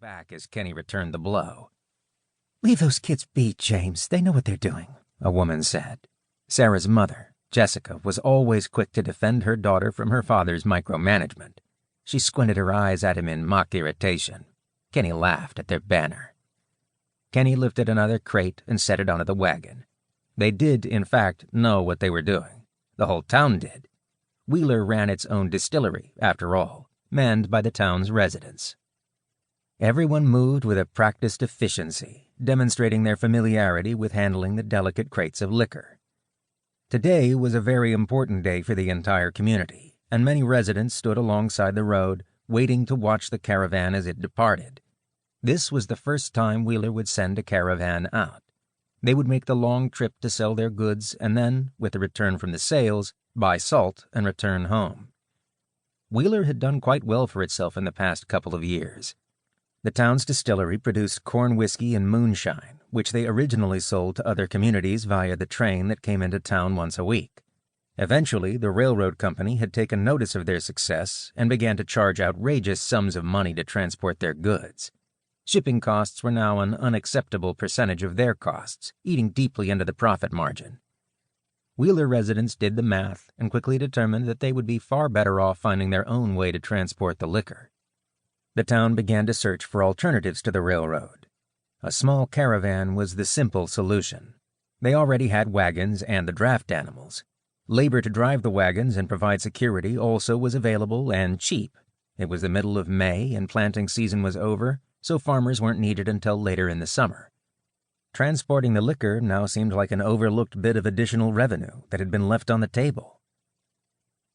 back as Kenny returned the blow. "Leave those kids be, James. They know what they're doing," a woman said. Sarah's mother, Jessica, was always quick to defend her daughter from her father's micromanagement. She squinted her eyes at him in mock irritation. Kenny laughed at their banter. Kenny lifted another crate and set it onto the wagon. They did, in fact, know what they were doing. The whole town did. Wheeler ran its own distillery, after all, manned by the town's residents. Everyone moved with a practiced efficiency, demonstrating their familiarity with handling the delicate crates of liquor. Today was a very important day for the entire community, and many residents stood alongside the road, waiting to watch the caravan as it departed. This was the first time Wheeler would send a caravan out. They would make the long trip to sell their goods and then, with the return from the sales, buy salt and return home. Wheeler had done quite well for itself in the past couple of years. The town's distillery produced corn whiskey and moonshine, which they originally sold to other communities via the train that came into town once a week. Eventually, the railroad company had taken notice of their success and began to charge outrageous sums of money to transport their goods. Shipping costs were now an unacceptable percentage of their costs, eating deeply into the profit margin. Wheeler residents did the math and quickly determined that they would be far better off finding their own way to transport the liquor. The town began to search for alternatives to the railroad. A small caravan was the simple solution. They already had wagons and the draft animals. Labor to drive the wagons and provide security also was available and cheap. It was the middle of May and planting season was over, so farmers weren't needed until later in the summer. Transporting the liquor now seemed like an overlooked bit of additional revenue that had been left on the table.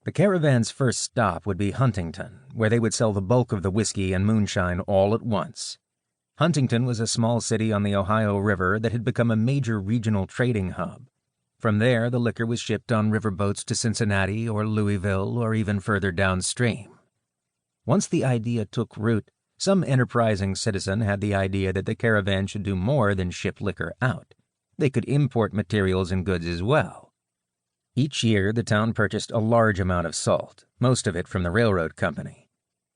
The caravan's first stop would be Huntington, where they would sell the bulk of the whiskey and moonshine all at once. Huntington was a small city on the Ohio River that had become a major regional trading hub. From there, the liquor was shipped on riverboats to Cincinnati or Louisville or even further downstream. Once the idea took root, some enterprising citizen had the idea that the caravan should do more than ship liquor out. They could import materials and goods as well. Each year, the town purchased a large amount of salt, most of it from the railroad company.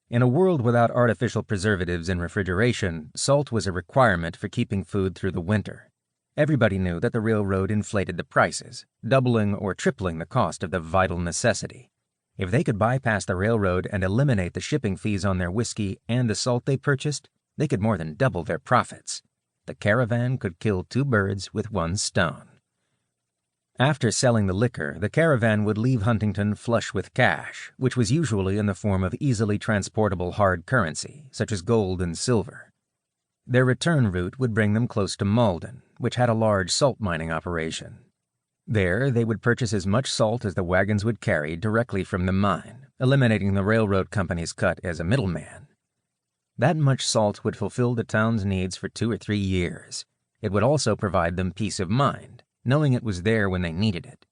In a world without artificial preservatives and refrigeration, salt was a requirement for keeping food through the winter. Everybody knew that the railroad inflated the prices, doubling or tripling the cost of the vital necessity. If they could bypass the railroad and eliminate the shipping fees on their whiskey and the salt they purchased, they could more than double their profits. The caravan could kill two birds with one stone. After selling the liquor, the caravan would leave Huntington flush with cash, which was usually in the form of easily transportable hard currency, such as gold and silver. Their return route would bring them close to Malden, which had a large salt mining operation. There, they would purchase as much salt as the wagons would carry directly from the mine, eliminating the railroad company's cut as a middleman. That much salt would fulfill the town's needs for 2 or 3 years. It would also provide them peace of mind, knowing it was there when they needed it.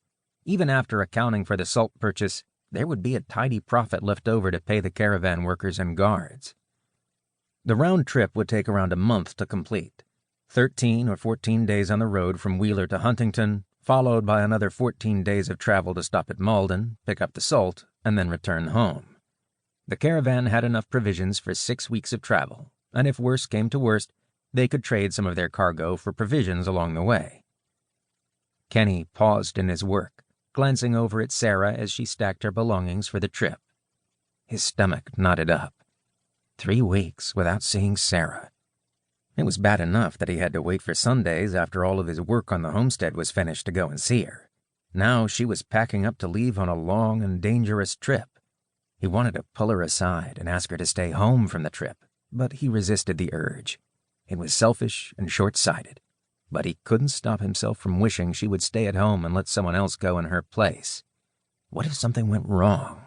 Even after accounting for the salt purchase, there would be a tidy profit left over to pay the caravan workers and guards. The round trip would take around a month to complete. 13 or 14 days on the road from Wheeler to Huntington, followed by another 14 days of travel to stop at Malden, pick up the salt, and then return home. The caravan had enough provisions for 6 weeks of travel, and if worse came to worst, they could trade some of their cargo for provisions along the way. Kenny paused in his work, glancing over at Sarah as she stacked her belongings for the trip. His stomach knotted up. 3 weeks without seeing Sarah. It was bad enough that he had to wait for Sundays after all of his work on the homestead was finished to go and see her. Now she was packing up to leave on a long and dangerous trip. He wanted to pull her aside and ask her to stay home from the trip, but he resisted the urge. It was selfish and short-sighted, but he couldn't stop himself from wishing she would stay at home and let someone else go in her place. What if something went wrong?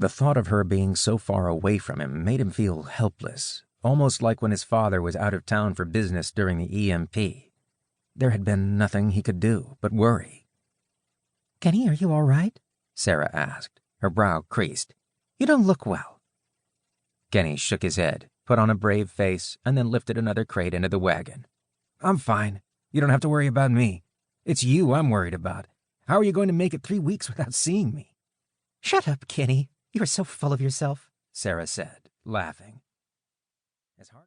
The thought of her being so far away from him made him feel helpless, almost like when his father was out of town for business during the EMP. There had been nothing he could do but worry. "Kenny, are you all right?" Sarah asked, her brow creased. "You don't look well." Kenny shook his head, put on a brave face, and then lifted another crate into the wagon. "I'm fine. You don't have to worry about me. It's you I'm worried about. How are you going to make it 3 weeks without seeing me?" "Shut up, Kenny. You're so full of yourself," Sarah said, laughing. As hard